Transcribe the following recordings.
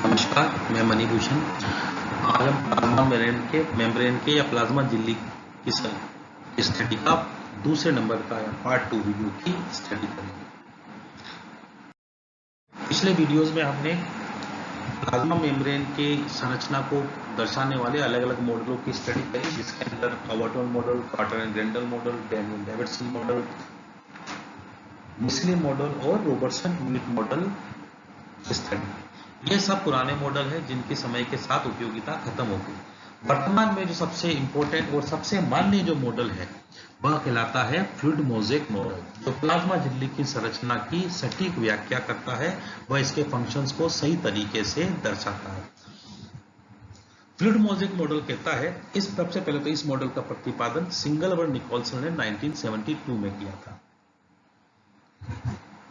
नमस्कार, मैं मणिभूषण। आज हम प्लाज्मा मेम्ब्रेन के या प्लाज्मा झिल्ली की स्टडी का दूसरे नंबर का या पार्ट 2 वीडियो की स्टडी करेंगे। पिछले वीडियोस में हमने प्लाज्मा मेम्ब्रेन की संरचना को दर्शाने वाले अलग अलग मॉडलों की स्टडी करी, जिसके अंदर Coverton model, Carter and Grendel model, Daniel Davidson model, Misley model और रॉबर्टसन यूनिट मॉडल स्टडी। ये सब पुराने मॉडल हैं जिनकी समय के साथ उपयोगिता खत्म हो गई। वर्तमान में जो सबसे इंपॉर्टेंट और सबसे मान्य जो मॉडल है वह कहलाता है फ्लूइड मोज़ेक मॉडल, जो प्लाज्मा झिल्ली की संरचना की सटीक व्याख्या करता है, वह इसके फंक्शंस को सही तरीके से दर्शाता है। फ्लूइड मोज़ेक मॉडल कहता है, सबसे पहले तो इस मॉडल का प्रतिपादन सिंगलवर निकोल्सन ने 1972 में किया था।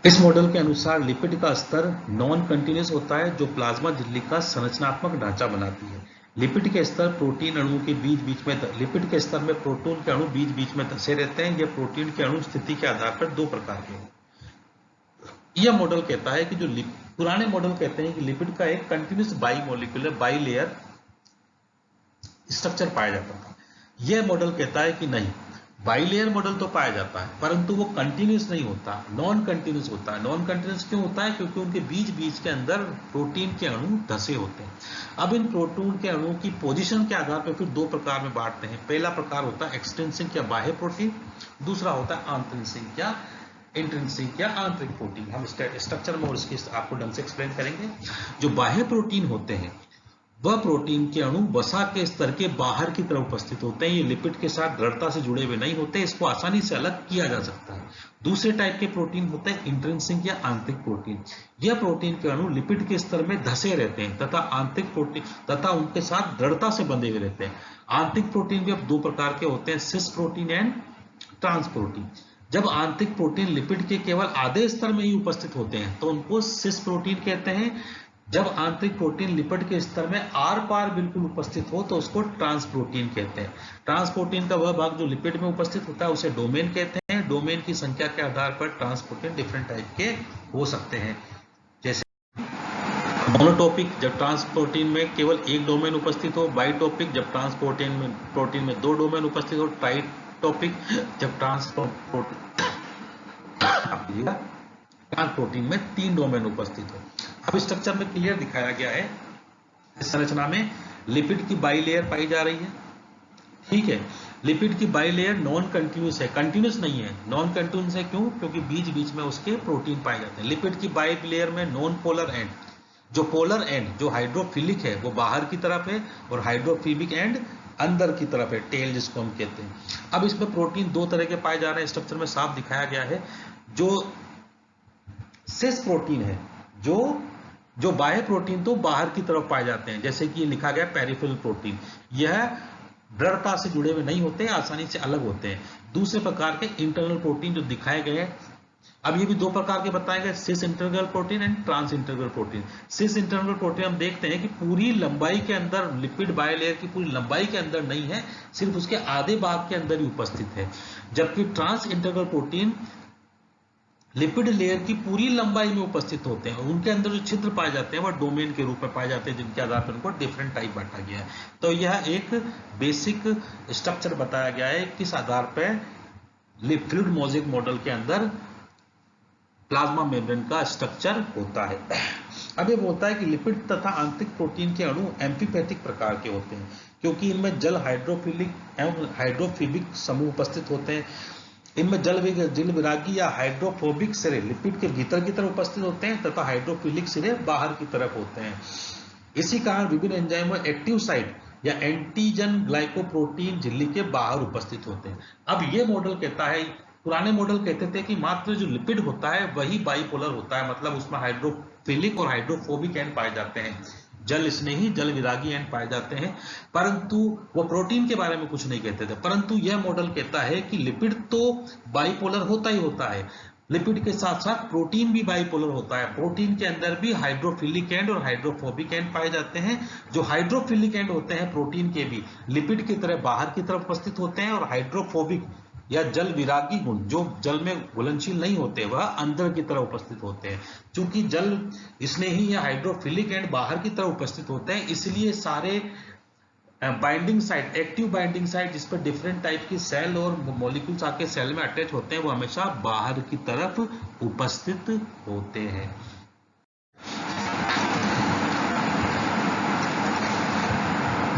इस मॉडल के अनुसार लिपिड का स्तर नॉन कंटिन्यूस होता है, जो प्लाज्मा झिल्ली का संरचनात्मक ढांचा बनाती है। लिपिड के स्तर प्रोटीन अणु के बीच में लिपिड के स्तर में प्रोटीन के अणु बीच में धंसे रहते हैं। यह प्रोटीन के अणु स्थिति के आधार पर दो प्रकार के हैं। यह मॉडल कहता है कि पुराने मॉडल कहते हैं कि लिपिड का एक कंटिन्यूस बाईमोलिकुलर बाईलेयर स्ट्रक्चर पाया जाता था। यह मॉडल कहता है कि नहीं, बाईलेयर मॉडल तो पाया जाता है परंतु वो कंटिन्यूस नहीं होता, नॉन कंटिन्यूस होता है। नॉन कंटिन्यूस क्यों होता है? क्योंकि उनके बीच के अंदर प्रोटीन के अणु धसे होते हैं। अब इन प्रोटीन के अणु की पोजीशन के आधार पर फिर दो प्रकार में बांटते हैं। पहला प्रकार होता है एक्सट्रिंसिक या बाह्य प्रोटीन, दूसरा होता है आंतरिक या इंट्रिंसिक या आंतरिक प्रोटीन। हम स्ट्रक्चर में और इसकी आपको ढंग से एक्सप्लेन करेंगे। जो बाह्य प्रोटीन होते हैं वह प्रोटीन के अणु वसा के स्तर के बाहर की तरफ उपस्थित होते हैं। ये लिपिड के साथ दृढ़ता से जुड़े हुए नहीं होते, इसको आसानी से अलग किया जा सकता है। दूसरे टाइप के प्रोटीन होते हैं इंट्रिंसिक या आंतरिक प्रोटीन। यह प्रोटीन के अणु लिपिड के स्तर में धसे रहते हैं तथा आंतरिक प्रोटीन तथा उनके साथ दृढ़ता से बंधे हुए रहते हैं। आंतरिक प्रोटीन भी अब दो प्रकार के होते हैं, सिस प्रोटीन एंड ट्रांस प्रोटीन। जब आंतरिक प्रोटीन लिपिड के केवल आधे स्तर में ही उपस्थित होते हैं तो उनको सिस प्रोटीन कहते हैं। जब आंतरिक प्रोटीन लिपिड के स्तर में आर पार बिल्कुल उपस्थित हो तो उसको ट्रांस प्रोटीन कहते हैं। ट्रांस प्रोटीन का वह भाग जो लिपिड में उपस्थित होता है उसे डोमेन कहते हैं। डोमेन की संख्या के आधार पर ट्रांस प्रोटीन डिफरेंट टाइप के हो सकते हैं, जैसे मोनोटॉपिक जब ट्रांस प्रोटीन में केवल एक डोमेन उपस्थित हो, बाइटॉपिक जब ट्रांस प्रोटीन में दो डोमेन उपस्थित हो, ट्राइटॉपिक जब ट्रांस प्रोटीन में तीन डोमेन उपस्थित हो। अब स्ट्रक्चर में क्लियर दिखाया गया है। इस संरचना में लिपिड की बाईलेयर पाई जा रही है, ठीक है। लिपिड की बाईलेयर नॉन कंटिन्यूस है, कंटिन्यूस नहीं है। नॉन कंटिन्यूस है क्यों? क्योंकि बीच में उसके प्रोटीन पाए जाते हैं। लिपिड की बाईलेयर में नॉन पोलर एंड, जो पोलर एंड जो हाइड्रोफिलिक है वो बाहर की तरफ है और हाइड्रोफोबिक एंड अंदर की तरफ है, टेल जिसको हम कहते हैं। अब इसमें प्रोटीन दो तरह के पाए जा रहे हैं, स्ट्रक्चर में साफ दिखाया गया है। जो सिस प्रोटीन है, जो बाह्य प्रोटीन तो बाहर की तरफ पाए जाते हैं, जैसे कि ये लिखा गया पेरिफेरल प्रोटीन। यह दृढ़ता से जुड़े हुए नहीं होते, आसानी से अलग होते हैं। दूसरे प्रकार के इंटरनल प्रोटीन जो दिखाए गए हैं, अब ये भी दो प्रकार के बताए गए, cis internal protein and trans internal protein. Cis internal protein हम देखते हैं कि पूरी लंबाई के अंदर लिपिड बायलेयर की पूरी लंबाई के अंदर नहीं है, सिर्फ उसके आधे भाग के अंदर ही उपस्थित है। जबकि trans internal protein lipid layer की पूरी लंबाई में उपस्थित होते हैं और उनके अंदर जो छिद्र पाए जाते हैं वह डोमेन के रूप में पाए जाते हैं, जिनके आधार पर उनको डिफरेंट टाइप बांटा गया है। तो यह एक बेसिक स्ट्रक्चर बताया गया है किस आधार पर फ्लूइड मोज़ेक मॉडल के अंदर प्लाज्मा मेम्ब्रेन का स्ट्रक्चर होता है। अब ये बोलता है कि लिपिड तथा आंतरिक प्रोटीन के अणु एम्फीपैथिक प्रकार के होते हैं, क्योंकि इनमें जल हाइड्रोफिलिक एवं हाइड्रोफोबिक समूह उपस्थित होते हैं। इनमें जल विरागी या हाइड्रोफोबिक सिरे लिपिड के भीतर की तरफ उपस्थित होते हैं तथा हाइड्रोफिलिक सिरे बाहर की तरफ होते हैं। इसी कारण विभिन्न एंजाइम और एक्टिव साइट या एंटीजन ग्लाइकोप्रोटीन झिल्ली के बाहर उपस्थित होते हैं। अब ये मॉडल कहता है, पुराने मॉडल कहते थे कि मात्र जो लिपिड होता है वही बाइपोलर होता है, मतलब उसमें हाइड्रोफिलिक और हाइड्रोफोबिक एंड पाए जाते हैं, जल स्नेही जल विरागी एंड पाए जाते हैं, परंतु वो प्रोटीन के बारे में कुछ नहीं कहते थे। परंतु यह मॉडल कहता है कि लिपिड तो बाइपोलर होता ही होता है, लिपिड के साथ साथ प्रोटीन भी बाइपोलर होता है। प्रोटीन के अंदर भी हाइड्रोफिलिक एंड और हाइड्रोफोबिक एंड पाए जाते हैं। जो हाइड्रोफिलिक एंड होते हैं प्रोटीन के भी लिपिड की तरह बाहर की तरफ उपस्थित होते हैं और हाइड्रोफोबिक या जल विरागी गुण जो जल में घुलनशील नहीं होते वह अंदर की तरफ उपस्थित होते हैं। चूंकि जल स्नेही या हाइड्रोफिलिक एंड बाहर की तरफ उपस्थित होते हैं, इसलिए सारे binding site, active binding site जिस पर डिफरेंट टाइप की सेल और मॉलिक्यूल्स आके सेल में अटैच होते हैं वो हमेशा बाहर की तरफ उपस्थित होते हैं।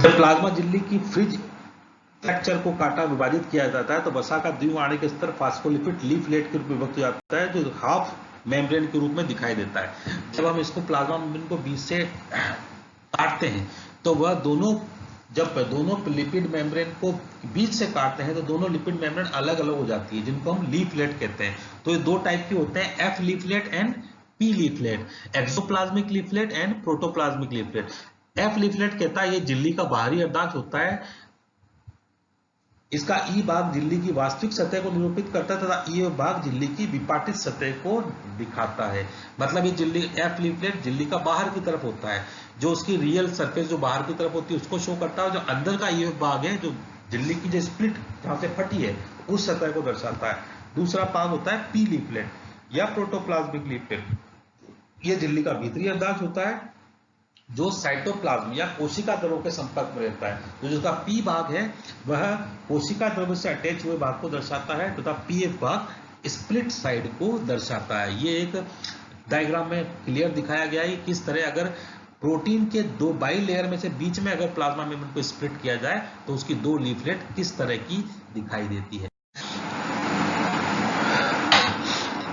जब प्लाज्मा झिल्ली की फ्रिज स्ट्रक्चर को काटा विभाजित किया जाता है तो वसा का द्विआणविक स्तर फास्फोलिपिड लीफलेट के रूप में विभक्त हो जाता है जो हाफ मेम्ब्रेन के रूप में दिखाई देता है। जब हम इसको प्लाज्मा मेम्ब्रेन को बीच से काटते हैं तो वह दोनों लिपिड मेम्ब्रेन को बीच से काटते हैं तो दोनों लिपिड मेम्ब्रेन अलग अलग हो जाती है जिनको हम लीफलेट कहते हैं। तो ये दो टाइप के होते हैं, F leaflet and P leaflet, exoplasmic leaflet and protoplasmic leaflet. F leaflet कहता है ये झिल्ली का बाहरी अर्धांश होता है, इसका ई भाग झिल्ली की वास्तविक सतह को निरूपित करता है तथा ई भाग झिल्ली की विपाटित सतह को दिखाता है। मतलब ये झिल्ली एफ लीफलेट झिल्ली का बाहर की तरफ होता है, जो उसकी रियल सरफेस जो बाहर की तरफ होती है उसको शो करता है, जो अंदर का ई भाग है जो झिल्ली की जो स्प्लिट जहां से फटी है उस सतह को दर्शाता है। दूसरा भाग होता है पी लीफलेट या प्रोटोप्लाज्मिक लीफलेट, ये झिल्ली का भीतरी अर्धांश होता है जो साइटोप्लाज्म या कोशिका द्रव्य के संपर्क में रहता है। तो जिसका पी भाग है वह कोशिका द्रव्य से अटैच हुए भाग को दर्शाता है तथा पीएफ भाग स्प्लिट साइड को दर्शाता है। ये एक डायग्राम में क्लियर दिखाया गया है किस तरह अगर प्रोटीन के दो बाई लेयर में से बीच में अगर प्लाज्मा मेम्ब्रेन को स्प्लिट किया जाए तो उसकी दो लीफलेट किस तरह की दिखाई देती है।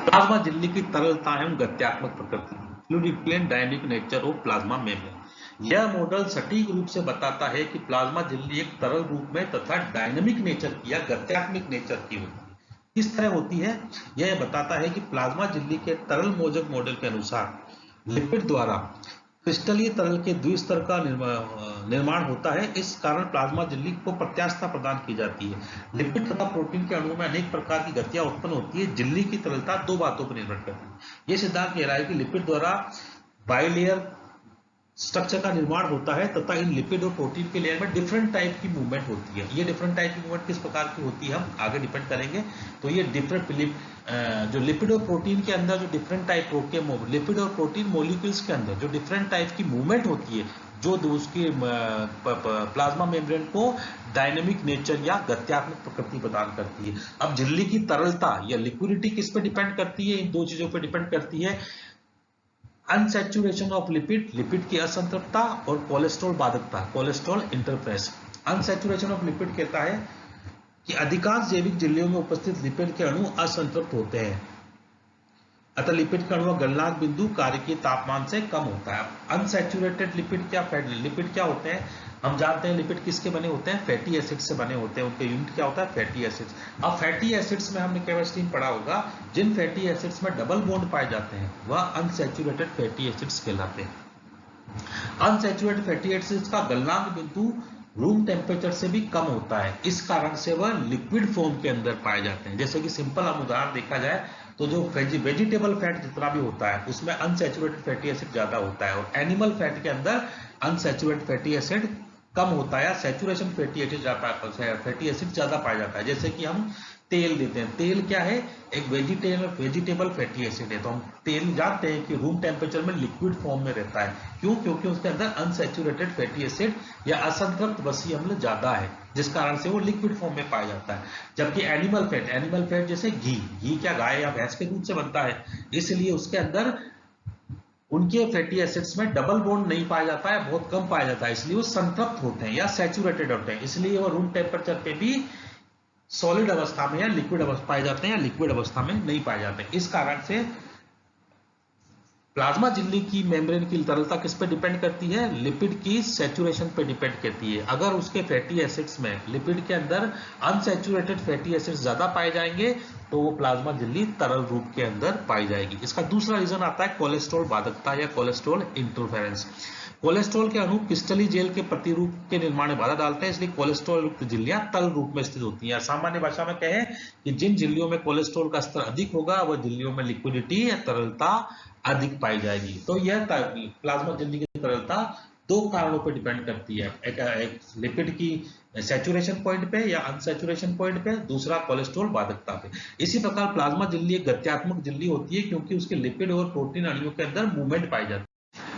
प्लाज्मा झिल्ली की तरलता एवं गत्यात्मक प्रकृति, fluid plane dynamic nature of plasma membrane. यह मॉडल सटीक रूप से बताता है कि प्लाज्मा झिल्ली एक तरल रूप में तथा डायनेमिक नेचर की या गत्यात्मक नेचर की होती है। किस तरह होती है यह बताता है कि प्लाज्मा झिल्ली के तरल मोजक मॉडल के अनुसार लिपिड द्वारा क्रिस्टलीय तरल के द्विस्तर का निर्माण होता है। इस कारण प्लाज्मा झिल्ली को प्रत्यास्थता प्रदान की जाती है। लिपिड तथा प्रोटीन के अणुओं में अनेक प्रकार की गतियां उत्पन्न होती है। झिल्ली की तरलता दो बातों पर निर्भर करती है। यह सिद्धांत कह रहा है कि लिपिड द्वारा बाइलेयर स्ट्रक्चर का निर्माण होता है तथा इन लिपिड और प्रोटीन के लेयर में डिफरेंट टाइप की मूवमेंट होती है। ये डिफरेंट टाइप की मूवमेंट किस प्रकार की होती है हम आगे डिपेंड करेंगे। तो ये डिफरेंट जो लिपिड और प्रोटीन के अंदर जो डिफरेंट टाइप के लिपिड और प्रोटीन मॉलिक्यूल्स के अंदर जो डिफरेंट टाइप की मूवमेंट होती है जो उसकी प्लाज्मा मेम्ब्रेन को डायनेमिक नेचर या गत्यात्मक प्रकृति प्रदान करती है। अब झिल्ली की तरलता या लिक्विडिटी किस पे डिपेंड करती है, इन दो चीजों पे डिपेंड करती है। अनसैचुरेशन ऑफ लिपिड, लिपिड की असंतृप्तता, और कोलेस्ट्रॉल बाधकता, cholesterol interference. Unsaturation of lipid कहता है कि अधिकांश जैविक झिल्लियों में उपस्थित लिपिड के अणु असंतृप्त होते हैं अतः लिपिड का अणु गलनांक बिंदु कार्य के तापमान से कम होता है। अनसैचुरेटेड लिपिड क्या, लिपिड क्या होते हैं हम जानते हैं। लिपिड किसके बने होते हैं, फैटी एसिड से बने होते हैं। उनका यूनिट क्या होता है, फैटी एसिड्स। अब फैटी एसिड्स में हमने केमिस्ट्री में पढ़ा होगा जिन फैटी एसिड्स में डबल बॉन्ड पाए जाते हैं वह अनसैचुरेटेड फैटी एसिड्स कहलाते हैं। अनसैचुरेटेड फैटी एसिड्स का गलनांक बिंदु रूम टेम्परेचर से भी कम होता है, इस कारण से वह लिक्विड फॉर्म के अंदर पाए जाते हैं। जैसे कि सिंपल हम उदाहरण देखा जाए तो जो वेजिटेबल फैट जितना भी होता है उसमें अनसैचुरेटेड फैटी एसिड ज्यादा होता है, और एनिमल फैट के अंदर अनसैचुरेटेड फैटी एसिड कम होता है, सैचुरेशन फैटी एसिड ज्यादा पाया जाता है। जैसे कि हम तेल देते हैं, तेल क्या है, एक वेजिटेबल फैटी एसिड है। तो हम तेल जानते हैं कि रूम टेम्परेचर में लिक्विड फॉर्म में रहता है। क्यों, क्योंकि उसके अंदर अनसैचुरेटेड फैटी एसिड या असंतृप्त वसीय अम्ल ज्यादा है, जिस कारण से वो लिक्विड फॉर्म में पाया जाता है। जबकि एनिमल फैट जैसे घी क्या गाय या भैंस के दूध से बनता है, इसलिए उसके अंदर उनके फैटी एसिड्स में डबल बॉन्ड नहीं पाया जाता है, बहुत कम पाया जाता है, इसलिए वो संतृप्त होते हैं या सैचुरेटेड होते हैं। इसलिए वो रूम टेम्परेचर पे भी सॉलिड अवस्था में या लिक्विड अवस्था पाए जाते हैं या लिक्विड अवस्था में नहीं पाए जाते। इस कारण से प्लाज्मा झिल्ली की मेम्ब्रेन की तरलता किस पे डिपेंड करती है, लिपिड की सैचुरेशन पे डिपेंड करती है। अगर उसके फैटी एसिड्स में लिपिड के अंदर अनसैचुरेटेड फैटी एसिड्स ज्यादा पाए जाएंगे तो वो प्लाज्मा झिल्ली तरल रूप के अंदर पाई जाएगी। इसका दूसरा रीजन आता है कोलेस्ट्रॉल बाधकता या कोलेस्ट्रॉल इंटरफेरेंस। कोलेस्ट्रॉल के अणु क्रिस्टलीय जेल के प्रतिरूप के निर्माण में बाधा डालते हैं, इसलिए कोलेस्ट्रॉल युक्त झिल्लियां तल रूप में स्थित होती हैं। सामान्य भाषा में कहें कि जिन झिल्लियों में कोलेस्ट्रॉल का स्तर अधिक होगा वह झिल्लियों में लिक्विडिटी या तरलता अधिक पाई जाएगी। तो यह प्लाज्मा झिल्ली की तरलता दो कारणों पर डिपेंड करती है, एक लिपिड की सैचुरेशन पॉइंट पे या अनसैचुरेशन पॉइंट पे, दूसरा कोलेस्ट्रॉल बाधकता पे। इसी प्रकार प्लाज्मा झिल्ली एक गत्यात्मक झिल्ली होती है क्योंकि उसके लिपिड और प्रोटीन अणुओं के अंदर मूवमेंट पाई जाती है।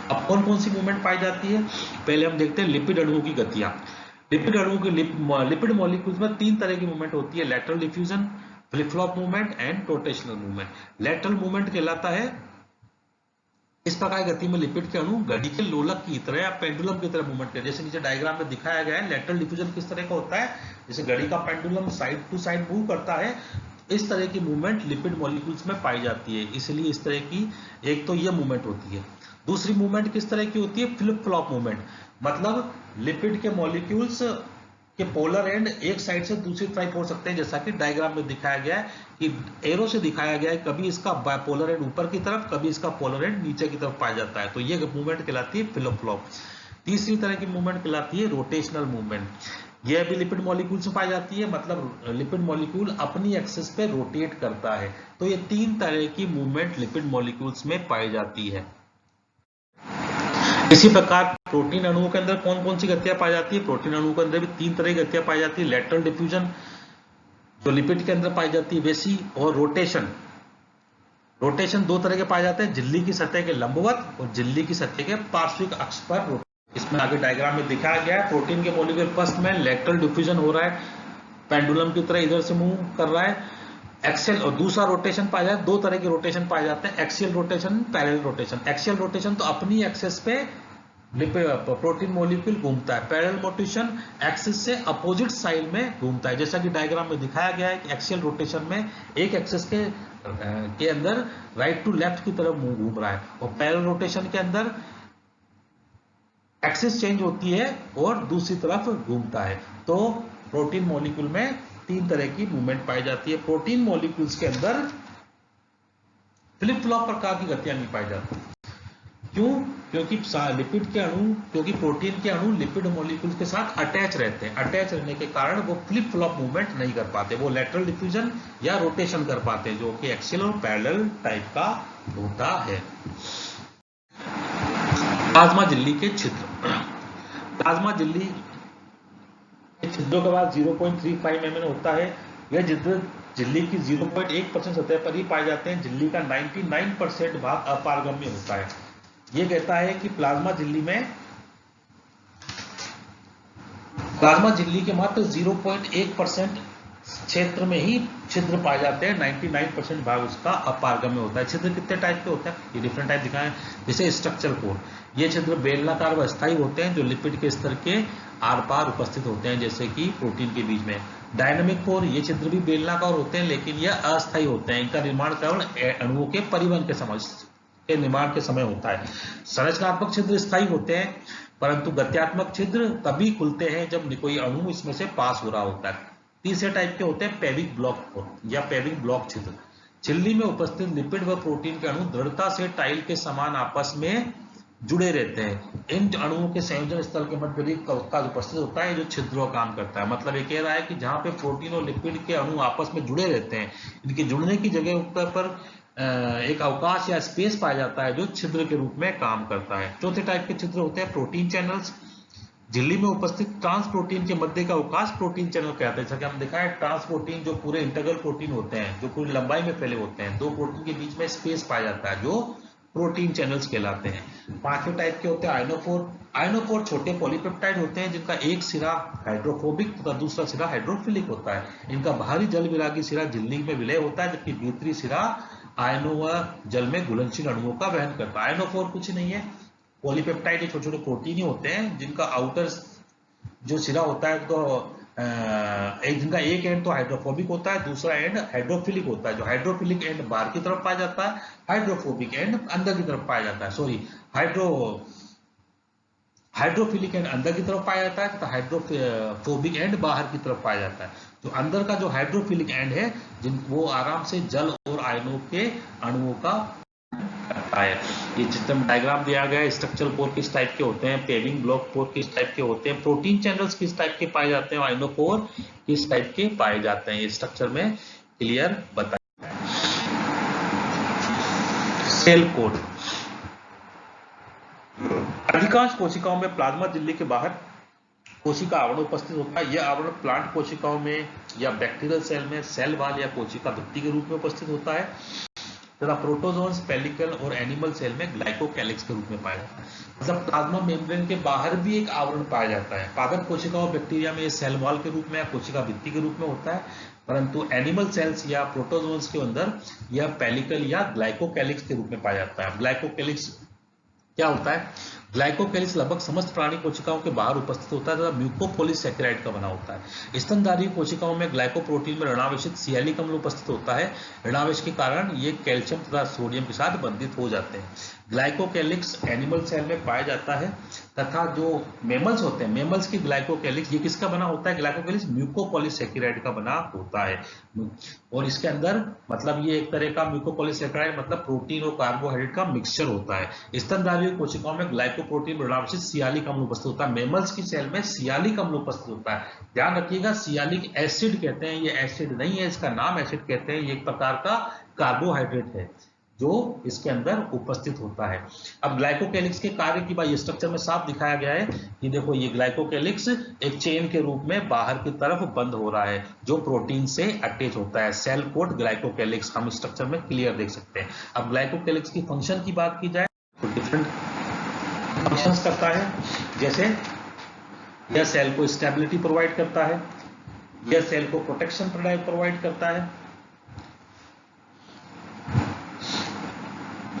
अब कौन कौन सी मूवमेंट पाई जाती है, पहले हम देखते हैं लिपिड अणुओं की गतियां। लिपिड अणुओं की लिपिड मॉलिक्यूल्स में तीन तरह की मूवमेंट होती है, lateral diffusion, flip flop movement and rotational movement. Lateral movement कहलाता है इस प्रकार की गति में लिपिड के अणु घड़ी के लोलक की तरह या पेंडुलम की तरह मूवमेंट करते हैं। जैसे नीचे डायग्राम में दिखाया गया है, लैटरल डिफ्यूजन किस तरह का होता है, जैसे घड़ी का pendulum side to side move करता है, इस तरह की मूवमेंट लिपिड मॉलिक्यूल्स में पाई जाती है, इसलिए इस तरह की एक तो ये मूवमेंट होती है। दूसरी मूवमेंट किस तरह की होती है, फ्लिप फ्लॉप मूवमेंट, मतलब लिपिड के मॉलिक्यूल्स कि पोलर एंड एक साइड से दूसरी तरफ हो सकते हैं, जैसा कि डायग्राम में दिखाया गया है कि एरो से दिखाया गया है, कभी इसका पोलर एंड ऊपर की तरफ, कभी इसका पोलर एंड नीचे की तरफ पाया जाता है, तो ये मूवमेंट कहलाती है फ्लिप फ्लॉप। तीसरी तरह की मूवमेंट कहलाती है रोटेशनल मूवमेंट, यह भी लिपिड मॉलिक्यूल्स में पाई जाती है, मतलब लिपिड मॉलिक्यूल अपनी एक्सिस पे रोटेट करता है। तो ये तीन तरह की मूवमेंट लिपिड मॉलिक्यूल्स में पाई जाती है। इसी प्रकार प्रोटीन अणुओं के अंदर कौन कौन सी गतियां पाई जाती है, प्रोटीन अणुओं के अंदर भी तीन तरह की गतियां पाई जाती है, लैटरल डिफ्यूजन जो लिपिड के अंदर पाई जाती है वैसी, और रोटेशन। रोटेशन दो तरह के पाए जाते हैं, झिल्ली की सतह के लंबवत और झिल्ली की सतह के पार्श्विक अक्ष पर। इसमें आगे डायग्राम में दिखाया गया है, प्रोटीन के मॉलिक्यूल फर्स्ट में लैटरल डिफ्यूजन हो रहा है, पेंडुलम की तरह इधर से मूव कर रहा है, एक्सियल, और दूसरा रोटेशन पाया जाता है, दो तरह के रोटेशन पाए जाते हैं, axial rotation, parallel rotation. Axial rotation तो अपनी एक्सिस पे प्रोटीन मॉलिक्यूल घूमता है, पैरेलल रोटेशन एक्सिस से अपोजिट साइड में घूमता है, जैसा कि डायग्राम में दिखाया गया है कि एक्सियल रोटेशन में एक एक्सिस के अंदर राइट टू लेफ्ट की तरफ घूम रहा है, और पैरेलल रोटेशन के अंदर एक्सिस चेंज होती है और दूसरी तरफ घूमता है। तो प्रोटीन मॉलिक्यूल में तीन तरह की मूवमेंट पाई जाती है। प्रोटीन मॉलिक्यूल्स के अंदर फ्लिप फ्लॉप प्रकार की गतियां नहीं पाई जाती। क्यों? क्योंकि लिपिड के अणु, क्योंकि प्रोटीन के अणु लिपिड मॉलिक्यूल्स के साथ अटैच रहते हैं, अटैच रहने के कारण वो फ्लिप फ्लॉप मूवमेंट नहीं कर पाते, वो लैटरल डिफ्यूजन या रोटेशन कर पाते हैं, जो कि एक्सियल और पैरेलल टाइप का होता है। प्लाज्मा झिल्ली के छिद्र। प्लाज्मा झिल्ली के छिद्रों का भाग 0.35 mm होता है। यह छिद्र झिल्ली की 0.1% सतह पर ही पाए जाते हैं। झिल्ली का 99% भाग अपारगम्य होता है। यह कहता है कि प्लाज्मा झिल्ली के मात्र 0.1% क्षेत्र में ही छिद्र पाए जाते हैं, 99% भाग उसका अपारगम्य होता है। छिद्र कितने टाइप के होते हैं, ये डिफरेंट टाइप दिखाए, जैसे स्ट्रक्चर पोर, ये छिद्र बेलनाकार व अस्थायी होते हैं, जो लिपिड के स्तर के आर पार उपस्थित होते हैं, जैसे कि प्रोटीन के बीच में। डायनामिक पोर, ये छिद्र भी बेलनाकार होते हैं, लेकिन यह अस्थायी होते हैं, इनका निर्माण केवल अणुओं के परिवहन के निर्माण के समय होता है। संरचनात्मक छिद्र स्थायी होते हैं, परंतु गत्यात्मक छिद्र तभी खुलते हैं जब कोई अणु इसमें से पास हो रहा होता है। तीसरे टाइप के होते हैं पेविक ब्लॉक या पेविक ब्लॉक छिद्र। झिल्ली में उपस्थित लिपिड व प्रोटीन के अणु दृढ़ता से टाइल के समान आपस में जुड़े रहते हैं। इन अणुओं के संयोजन स्थल के मध्य एक अवकाश उपस्थित होता है जो छिद्रों का काम करता है। मतलब ये कह रहा है कि जहां पे प्रोटीन और लिपिड के अणु आपस में जुड़े रहते हैं, इनके जुड़ने की जगह पर एक अवकाश या स्पेस पाया जाता है जो छिद्र के रूप में काम करता है। चौथे टाइप के छिद्र होते हैं प्रोटीन चैनल्स। झिल्ली में उपस्थित ट्रांस प्रोटीन के मध्य का अवकाश प्रोटीन चैनल कहते हैं। जैसा कि हम देखा है, ट्रांस प्रोटीन जो पूरे इंटीग्रल प्रोटीन होते हैं, जो पूरी लंबाई में फैले होते हैं, दो प्रोटीन के बीच में स्पेस पाया जाता है, जो प्रोटीन चैनल्स कहलाते हैं। पांचवें टाइप के होते हैं आयनोफोर। आयनोफोर छोटे पॉलीपेप्टाइड होते हैं जिनका एक सिरा हाइड्रोफोबिक तथा दूसरा सिरा हाइड्रोफिलिक होता है। इनका बाहरी जल विरागी सिरा झिल्ली में विलय होता है, जबकि भीतरी सिरा आयनों व जल में घुलनशील अणुओं का वहन करता है। आयनोफोर कुछ नहीं है, पॉलीपेप्टाइड छोटे छोटे प्रोटीन ही होते हैं जिनका आउटर जो सिरा होता है, तो जिनका एक एंड तो हाइड्रोफोबिक होता है, दूसरा एंड हाइड्रोफिलिक होता है। जो हाइड्रोफिलिक एंड बाहर की तरफ पाया जाता है, हाइड्रोफोबिक एंड अंदर की तरफ पाया जाता है। सॉरी, हाइड्रोफिलिक एंड अंदर की तरफ पाया जाता है तथा हाइड्रोफोबिक एंड बाहर की तरफ पाया जाता है। जो अंदर का जो हाइड्रोफिलिक एंड है, वो आराम से जल और आयनों के अणुओं का है। ये चित्र में डायग्राम दिया गया है। स्ट्रक्चरल पोर किस टाइप के होते हैं, पेविंग ब्लॉक पोर किस टाइप के होते हैं, प्रोटीन चैनल्स किस टाइप के पाए जाते हैं, आयनोपोर किस टाइप के पाए जाते हैं, ये स्ट्रक्चर में क्लियर बताया। Cell code. अधिकांश कोशिकाओं में प्लाज्मा झिल्ली के बाहर कोशिका आवरण उपस्थित होता है। यह आवरण प्लांट कोशिकाओं में या बैक्टीरियल सेल में सेल वॉल या कोशिका भित्ति के रूप में उपस्थित होता है तथा प्रोटोजोन्स, पेलिकल और एनिमल सेल में ग्लाइकोकैलिक्स के रूप में पाया जाता है। मतलब प्लाज्मा मेम्ब्रेन के बाहर भी एक आवरण पाया जाता है। पादप कोशिकाओं बैक्टीरिया में सेल वॉल के रूप में या कोशिका भित्ति के रूप में होता है, परंतु एनिमल सेल्स या प्रोटोजोन्स के अंदर यह पेलिकल या ग्लाइकोकैलिक्स के रूप में पाया जाता है। ग्लाइकोकैलिक्स क्या होता है? ग्लाइकोकैलिक्स लगभग समस्त प्राणी कोशिकाओं के बाहर उपस्थित होता है तथा म्यूकोपॉलीसैकेराइड का बना होता है। स्तनधारी कोशिकाओं में ग्लाइकोप्रोटीन में ऋणावेशित सियालिक अम्ल उपस्थित होता है। ऋणावेश के कारण ये कैल्शियम तथा सोडियम के साथ बंधित हो जाते हैं। ग्लाइकोकैलिक्स एनिमल सेल में पाया जाता है तथा जो मेमल्स होते हैं, मेमल्स की ग्लाइकोकैलिक्स ये किसका बना होता है? ग्लाइकोकैलिक्स म्यूकोपॉलीसैकेराइड का बना होता है। और इसके अंदर मतलब ये एक तरह का म्यूकोपॉलीसैकेराइड मतलब प्रोटीन और कार्बोहाइड्रेट का मिक्सचर होता है। स्तनधारी कोशिकाओं में ग्लाइकोप्रोटीन ऋणावेशित सियालिक अम्ल उपस्थित होता है। मेमल्स की सेल में सियालिक अम्ल उपस्थित होता है। ध्यान रखिएगा, सियालिक एसिड कहते हैं, ये एसिड नहीं है, इसका नाम एसिड कहते हैं। ये एक प्रकार का कार्बोहाइड्रेट है जो इसके अंदर उपस्थित होता है। अब ग्लाइकोकैलिक्स के कार्य की बात स्ट्रक्चर में साफ दिखाया गया है कि देखो ये ग्लाइकोकैलिक्स एक चेन के रूप में बाहर की तरफ बंद हो रहा है जो प्रोटीन से अटैच होता है। सेल कोड ग्लाइकोकैलिक्स हम स्ट्रक्चर में क्लियर देख सकते हैं। अब ग्लाइकोकैलिक्स की फंक्शन की बात की जाए तो डिफरेंट फंक्शंस करता है, जैसे यह सेल को स्टेबिलिटी प्रोवाइड करता है, यह सेल को प्रोटेक्शन प्रोवाइड करता है,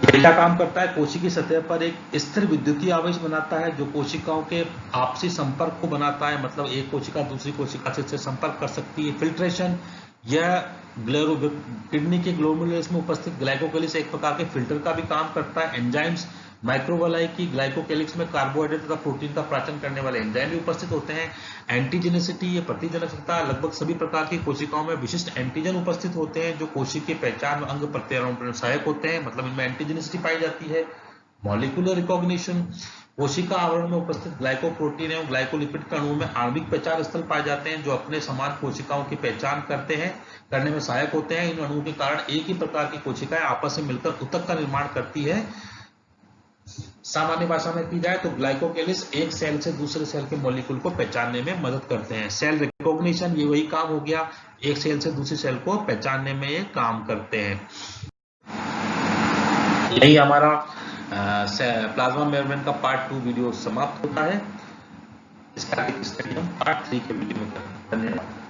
डेल्टा काम करता है, कोशिकीय सतह पर एक स्थिर विद्युतीय आवेश बनाता है जो कोशिकाओं के आपसी संपर्क को बनाता है, मतलब एक कोशिका दूसरी कोशिका से संपर्क कर सकती है। फिल्ट्रेशन, यह किडनी के ग्लोमेरुलस में उपस्थित ग्लाइकोकैलिक्स एक प्रकार के फिल्टर का भी काम करता है। एंजाइम्स, माइक्रोवालाई की ग्लाइकोकैलिक्स में कार्बोहाइड्रेट तथा प्रोटीन का पाचन करने वाले एंजाइम भी उपस्थित होते हैं। एंटीजेनेसिटी, ये प्रतिजनकता, लगभग सभी प्रकार की कोशिकाओं में विशिष्ट एंटीजन उपस्थित होते हैं जो कोशिकीय पहचान अंग प्रत्यारोपण में सहायक होते हैं, मतलब इनमें एंटीजेनेसिटी पाई जाती है। मॉलिक्यूलर रिकॉग्निशन, कोशिका आवरण में उपस्थित ग्लाइकोप्रोटीन एवं ग्लाइकोलिपिड के अणुओं में आणविक पहचान स्थल पाए जाते हैं जो अपने समान कोशिकाओं की पहचान करने में सहायक होते हैं। इन अणुओं के कारण एक ही प्रकार की कोशिकाएं आपस में मिलकर ऊतक का निर्माण करती है। सामान्य भाषा में की जाए तो ग्लाइकोकैलिक्स एक सेल से दूसरे सेल के मॉलिक्यूल को पहचानने में मदद करते हैं। सेल रिकॉग्निशन, ये वही काम हो गया, एक सेल से दूसरे सेल को पहचानने में ये काम करते हैं। यही हमारा प्लाज्मा मेम्ब्रेन का पार्ट 2 वीडियो समाप्त होता है। इसका स्टडी हम पार्ट 3 के वीडियो में करेंगे। धन्यवाद।